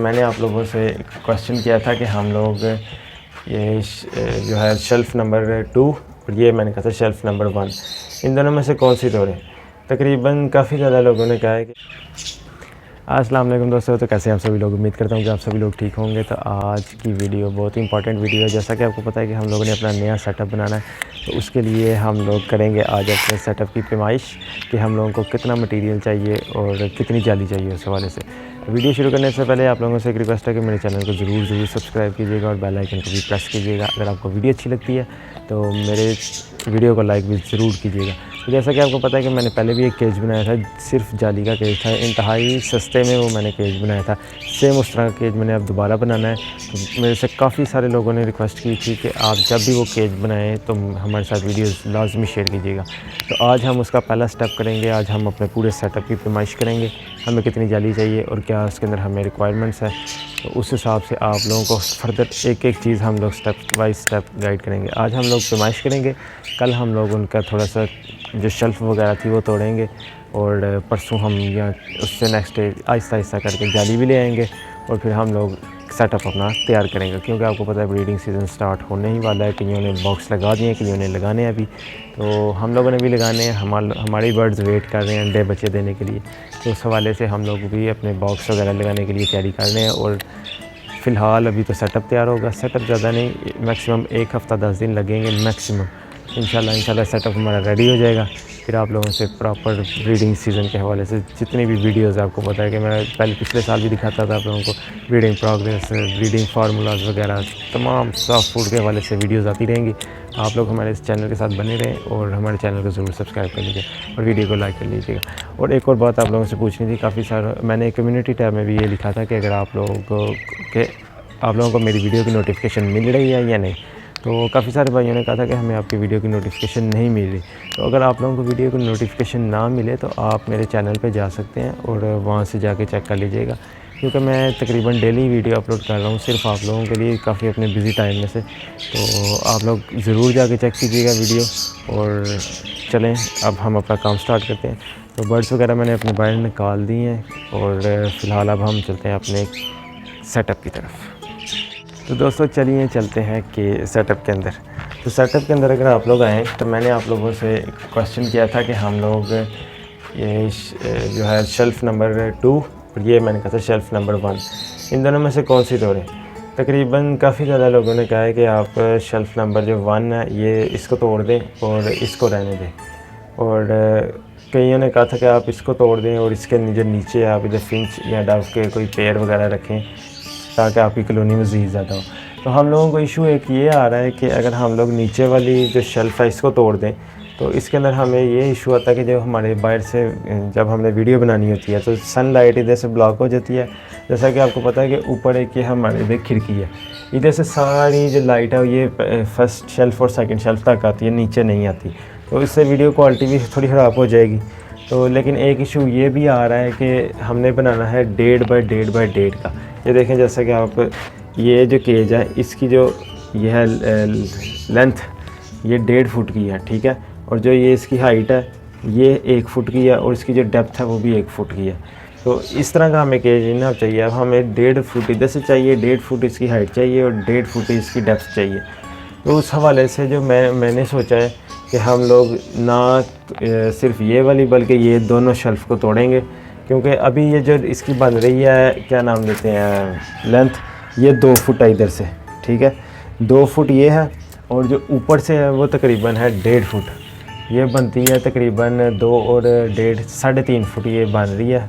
मैंने आप लोगों से क्वेश्चन किया था कि हम लोग ये जो है शेल्फ़ नंबर 2 और ये मैंने कहा था शेल्फ़ नंबर 1, इन दोनों में से कौन सी तोड़ें। तकरीबन काफ़ी ज़्यादा लोगों ने कहा है कि अस्सलाम वालेकुम दोस्तों, तो कैसे आप सभी लोग। उम्मीद करता हूँ कि आप सभी लोग ठीक होंगे। तो आज की वीडियो बहुत ही इंपॉर्टेंट वीडियो है। जैसा कि आपको पता है कि हम लोगों ने अपना नया सेटअप बनाना है, तो उसके लिए हम लोग करेंगे आज अपने सेटअप की पैमाइश कि हम लोगों को कितना मटेरियल चाहिए और कितनी जाली चाहिए उस हवाले से। वीडियो शुरू करने से पहले आप लोगों से एक रिक्वेस्ट है कि मेरे चैनल को ज़रूर सब्सक्राइब कीजिएगा और बेल आइकन को भी प्रेस कीजिएगा। अगर आपको वीडियो अच्छी लगती है तो मेरे वीडियो को लाइक भी ज़रूर कीजिएगा। तो जैसा कि आपको पता है कि मैंने पहले भी एक केज बनाया था, सिर्फ जाली का केज था, इंतहाई सस्ते में वो मैंने केज बनाया था। सेम उस तरह का केज मैंने अब दोबारा बनाना है। तो मेरे से काफ़ी सारे लोगों ने रिक्वेस्ट की थी कि आप जब भी वो केज बनाएं तो हमारे साथ वीडियोस लाजमी शेयर कीजिएगा। तो आज हम उसका पहला स्टेप करेंगे। आज हम अपने पूरे सेटअप की पैमाइश करेंगे, हमें कितनी जाली चाहिए और क्या उसके अंदर हमें रिक्वायरमेंट्स है। तो उस हिसाब से आप लोगों को फर्दर एक एक चीज़ हम लोग स्टेप बाय स्टेप गाइड करेंगे। आज हम लोग पैमाइश करेंगे, कल हम लोग उनका थोड़ा सा जो शेल्फ़ वगैरह थी वो तोड़ेंगे और परसों हम या उससे नेक्स्ट डे आहिस्ता आहिस्ता करके जाली भी ले आएंगे और फिर हम लोग सेटअप अपना तैयार करेंगे। क्योंकि आपको पता है ब्रीडिंग सीज़न स्टार्ट होने ही वाला है। कईयों ने बॉक्स लगा दिए हैं, कईयों ने लगाने हैं अभी, तो हम लोगों ने भी लगाने हैं। हमारे बर्ड्स वेट कर रहे हैं अंडे बच्चे देने के लिए, तो उस हवाले से हम लोग भी अपने बॉक्स वगैरह लगाने के लिए तैयारी कर रहे हैं। और फ़िलहाल अभी तो सेटअप तैयार होगा। सेटअप ज़्यादा नहीं, मैक्सिमम 1 हफ़्ता 10 दिन लगेंगे मैक्सिमम। इंशाल्लाह सेटअप हमारा रेडी हो जाएगा। फिर आप लोगों से प्रॉपर ब्रीडिंग सीज़न के हवाले से जितनी भी वीडियोज़ आपको पता है कि मैं पहले पिछले साल भी दिखाता था आप लोगों को, ब्रीडिंग प्रोग्रेस, ब्रीडिंग फार्मूलाज वगैरह, तमाम सॉफ्ट फूड के हवाले से वीडियोज़ आती रहेंगी। आप लोग हमारे इस चैनल के साथ बने रहें और हमारे चैनल को ज़रूर सब्सक्राइब कर लीजिए और वीडियो को लाइक कर लीजिएगा। और एक और बात आप लोगों से पूछनी थी, काफ़ी सारा मैंने कम्युनिटी टैब में भी ये लिखा था कि अगर आप लोगों को मेरी वीडियो की नोटिफिकेशन मिल रही है या नहीं। तो काफ़ी सारे भाइयों ने कहा था कि हमें आपकी वीडियो की नोटिफिकेशन नहीं मिल रही। तो अगर आप लोगों को वीडियो की नोटिफिकेशन ना मिले तो आप मेरे चैनल पे जा सकते हैं और वहाँ से जाके चेक कर लीजिएगा। क्योंकि मैं तकरीबन डेली वीडियो अपलोड कर रहा हूँ सिर्फ आप लोगों के लिए, काफ़ी अपने बिज़ी टाइम में से। तो आप लोग ज़रूर जाके चेक कीजिएगा वीडियो। और चलें अब हम अपना काम स्टार्ट करते हैं। तो बर्ड्स वगैरह मैंने अपने बाहर निकाल दिए हैं और फ़िलहाल अब हम चलते हैं अपने सेटअप की तरफ। तो दोस्तों चलिए चलते हैं कि सेटअप के अंदर। तो सेटअप के अंदर अगर आप लोग आएँ तो मैंने आप लोगों से क्वेश्चन किया था कि हम लोग ये जो है शेल्फ़ नंबर 2 और ये मैंने कहा था शेल्फ़ नंबर 1, इन दोनों में से कौन सी तोड़ें। तकरीबन काफ़ी ज़्यादा लोगों ने कहा है कि आप शेल्फ़ नंबर जो 1 है ये इसको तोड़ दें और इसको रहने दें। और कईयों ने कहा था कि आप इसको तोड़ दें और इसके नीचे आप इधर फिंच या डव के कोई पेड़ वगैरह रखें ताकि आपकी कॉलोनी मज़ीद ज़्यादा हो। तो हम लोगों को इशू एक ये आ रहा है कि अगर हम लोग नीचे वाली जो शेल्फ़ है इसको तोड़ दें तो इसके अंदर हमें ये इशू आता है कि जब हमारे बाहर से जब हमने वीडियो बनानी होती है तो सनलाइट इधर से ब्लॉक हो जाती है। जैसा कि आपको पता है कि ऊपर एक ये हमारे इधर खिड़की है, इधर से सारी जो लाइट है ये फर्स्ट शेल्फ़ और सेकंड शेल्फ़ तक आती है, नीचे नहीं आती। तो इससे वीडियो क्वालिटी भी थोड़ी ख़राब हो जाएगी। तो लेकिन एक इशू ये भी आ रहा है कि हमने बनाना है 1.5 बाई 1.5 बाई 1.5 का। ये देखें जैसा कि आप ये जो केज है इसकी जो ये है लेंथ ये 1.5 फुट की है, ठीक है। और जो ये इसकी हाइट है ये 1 फुट की है और इसकी जो डेप्थ है वो भी 1 फुट की है। तो इस तरह का हमें केज लेना चाहिए। अब हमें 1.5 फुट इधर से चाहिए, 1.5 फुट इसकी हाइट चाहिए और 1.5 फुट इसकी डेप्थ चाहिए। तो उस हवाले से जो मैंने सोचा है कि हम लोग ना सिर्फ ये वाली बल्कि ये दोनों शेल्फ़ को तोड़ेंगे। क्योंकि अभी ये जो इसकी बन रही है क्या नाम देते हैं लेंथ, ये 2 फुट है इधर से, ठीक है, 2 फुट ये है और जो ऊपर से है वो तकरीबन है 1.5 फुट। ये बनती है तकरीबन 2 और 1.5 3.5 फुट ये बन रही है।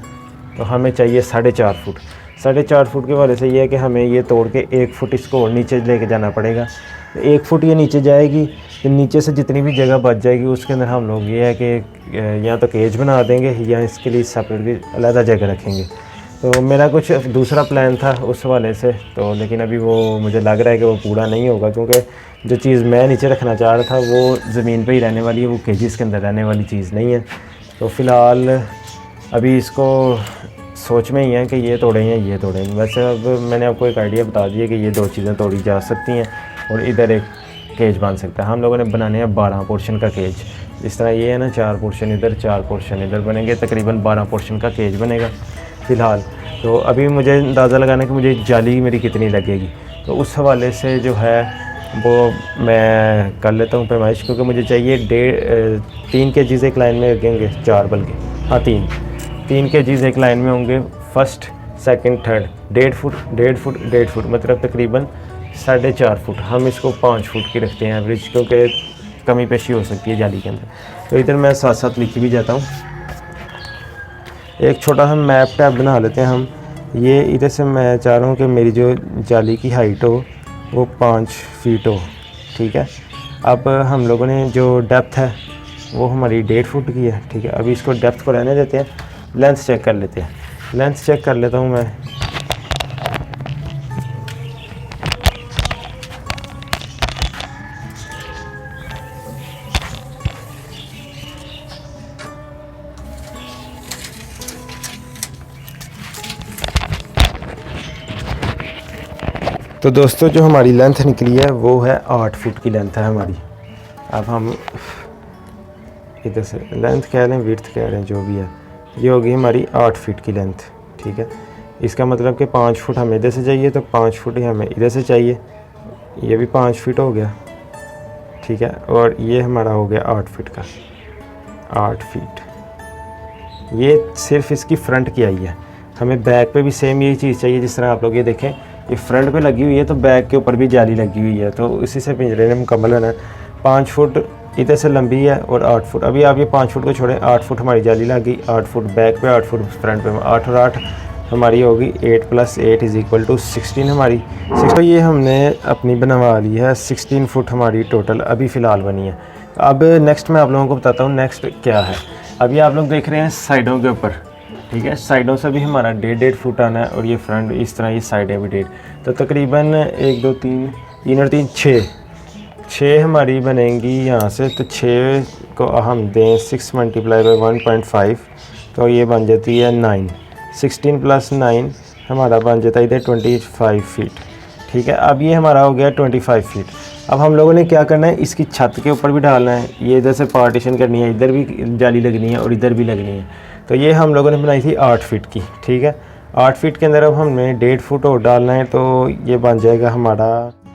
तो हमें चाहिए 4.5 फुट। 4.5 फुट के वाले से ये है कि हमें ये तोड़ के 1 फुट इसको और नीचे लेके जाना पड़ेगा। 1 फुट ये नीचे जाएगी, तो नीचे से जितनी भी जगह बच जाएगी उसके अंदर हम लोग ये है कि या तो केज बना देंगे या इसके लिए सेपरेट अलग जगह रखेंगे। तो मेरा कुछ दूसरा प्लान था उस वाले से, तो लेकिन अभी वो मुझे लग रहा है कि वो पूरा नहीं होगा। क्योंकि जो चीज़ मैं नीचे रखना चाह रहा था वो ज़मीन पे ही रहने वाली है, वो केजेस के अंदर रहने वाली चीज़ नहीं है। तो फ़िलहाल अभी इसको सोच में ही है कि ये तोड़ें या ये तोड़ें। वैसे अब मैंने आपको एक आइडिया बता दिया कि ये 2 चीज़ें तोड़ी जा सकती हैं और इधर एक केज बन सकता है। हम लोगों ने बनाने हैं 12 पोर्शन का केज। इस तरह ये है ना, 4 पोर्शन इधर 4 पोर्शन इधर बनेंगे, तकरीबन 12 पोर्शन का केज बनेगा फ़िलहाल। तो अभी मुझे अंदाज़ा लगाना कि मुझे जाली मेरी कितनी लगेगी, तो उस हवाले से जो है वो मैं कर लेता हूँ पैमाइश, क्योंकि मुझे चाहिए 3 kgs एक लाइन में लगेंगे, 4 बल्कि, हाँ 3 kgs एक लाइन में होंगे, first second third, 1.5 foot 1.5 foot 1.5 foot, मतलब तकरीबन 4.5 फुट। हम इसको 5 फुट की रखते हैं एवरेज, क्योंकि कमी पेशी हो सकती है जाली के अंदर। तो इधर मैं साथ साथ लिख भी जाता हूँ। एक छोटा सा मैप टैब बना लेते हैं हम। ये इधर से मैं चाह रहा हूँ कि मेरी जो जाली की हाइट हो वो 5 फीट हो, ठीक है। अब हम लोगों ने जो डेप्थ है वो हमारी 1.5 फुट की है, ठीक है। अभी इसको डेप्थ को रहने देते हैं, लेंथ चेक कर लेते हैं। लेंथ चेक कर लेता हूँ मैं। तो दोस्तों जो हमारी लेंथ निकली है वो है 8 फुट की लेंथ है हमारी। अब हम इधर से लेंथ कह रहे हैं, विड्थ कह रहे हैं, जो भी है, ये होगी हमारी 8 फीट की लेंथ, ठीक है। इसका मतलब कि 5 फुट हमें इधर से चाहिए, तो 5 फुट ही हमें इधर से चाहिए। ये भी 5 फीट हो गया, ठीक है। और ये हमारा हो गया 8 फीट का, 8 फीट। ये सिर्फ इसकी फ्रंट की आई है। हमें बैक पे भी सेम यही चीज़ चाहिए। जिस तरह आप लोग ये देखें, ये फ्रंट पे लगी हुई है, तो बैक के ऊपर भी जाली लगी हुई है, तो इसी से पिंजरे ने मुकम्मल होना है। 5 फुट इधर से लंबी है और 8 फुट। अभी आप ये 5 फुट को छोड़ें, 8 फुट हमारी जाली लग गई, 8 फुट बैक पे, 8 फुट फ्रंट पे। 8 और 8 हमारी होगी 8 + 8 = 16 हमारी। तो ये हमने अपनी बनवा ली है 16 फुट हमारी टोटल अभी फ़िलहाल बनी है। अब नेक्स्ट मैं आप लोगों को बताता हूँ नेक्स्ट क्या है। अभी आप लोग देख रहे हैं साइडों के ऊपर, ठीक है। साइडों से भी हमारा 1.5 फुट आना है, और ये फ्रंट इस तरह, ये साइडें भी 1.5, तो तकरीबन 1 2 3 और 3 6 हमारी बनेंगी यहाँ से। तो 6 को हम दें 6 × 1.5, तो ये बन जाती है 9। 16 + 9 हमारा बन जाता है इधर 25 फीट, ठीक है। अब ये हमारा हो गया 25 फीट। अब हम लोगों ने क्या करना है, इसकी छत के ऊपर भी डालना है, ये इधर से पार्टीशन करनी है, इधर भी जाली लगनी है और इधर भी लगनी है। तो ये हम लोगों ने बनाई थी 8 फीट की, ठीक है। 8 फीट के अंदर अब हमें 1.5 फुट और डालना है, तो ये बन जाएगा हमारा।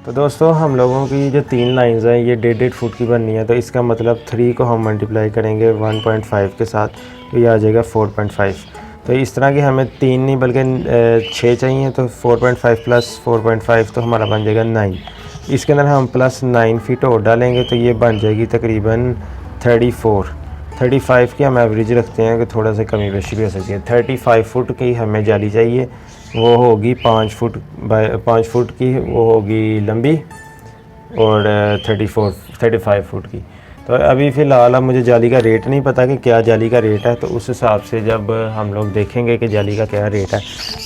तो दोस्तों हम लोगों की जो 3 लाइंस हैं ये 1.5 फुट की बननी है, तो इसका मतलब 3 को हम मल्टीप्लाई करेंगे 1.5 के साथ, तो ये आ जाएगा 4.5। तो इस तरह की हमें 3 नहीं बल्कि 6 चाहिए, तो 4.5 + 4.5 तो हमारा बन जाएगा 9। इसके अंदर हम +9 फीट और डालेंगे, तो ये बन जाएगी तकरीबन 35 की हम एवरेज रखते हैं कि थोड़ा सा कमी बेशी भी हो सकती है। 35 फुट की हमें जाली चाहिए, वो होगी 5 फुट की, वो होगी लंबी, और 35 फुट की। तो अभी फ़िलहाल अब मुझे जाली का रेट नहीं पता कि क्या जाली का रेट है, तो उस हिसाब से जब हम लोग देखेंगे कि जाली का क्या रेट है,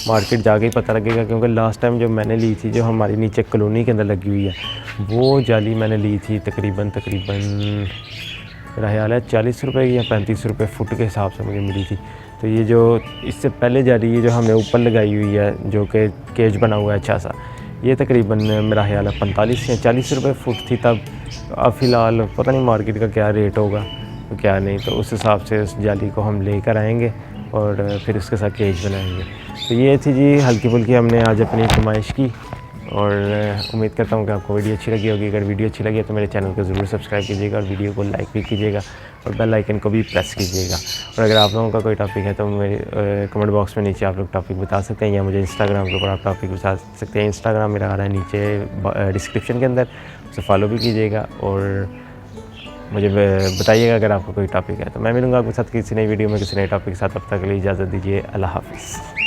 मार्केट जाके ही पता लगेगा। क्योंकि लास्ट टाइम जो मैंने ली थी, जो हमारी नीचे कॉलोनी के अंदर लगी हुई है, वो जाली मैंने ली थी तकरीबन मेरा ख्याल है 40 रुपये या 35 रुपये फुट के हिसाब से मुझे मिली थी। तो ये जो इससे पहले जाली, ये जो हमने ऊपर लगाई हुई है, जो कि केज बना हुआ है अच्छा सा, ये तकरीबन मेरा ख्याल है 45 या 40 रुपये फुट थी तब। अब फ़िलहाल पता नहीं मार्केट का क्या रेट होगा तो क्या नहीं, तो उस हिसाब से उस जाली को हम लेकर आएंगे और फिर उसके साथ केज बनाएंगे। तो ये थी जी हल्की फुल्की हमने आज अपनी फरमाइश की, और उम्मीद करता हूँ कि आपको वीडियो अच्छी लगी होगी। अगर वीडियो अच्छी लगी तो मेरे चैनल को ज़रूर सब्सक्राइब कीजिएगा, और वीडियो को लाइक भी कीजिएगा, और बेल आइकन को भी प्रेस कीजिएगा। और अगर आप लोगों का कोई टॉपिक है तो मेरे कमेंट बॉक्स में नीचे आप लोग टॉपिक बता सकते हैं, या मुझे इंस्टाग्राम के ऊपर आप टॉपिक बता सकते हैं। इंस्टाग्राम मेरा आ रहा है नीचे डिस्क्रिप्शन के अंदर, उसे फॉलो भी कीजिएगा, और मुझे बताइएगा अगर आपको कोई टॉपिक है। तो मैं मिलूँगा आपके साथ किसी नई वीडियो में किसी नए टॉपिक के साथ। अब तक के लिए इजाज़त दीजिए, अल्लाह हाफ़िज़।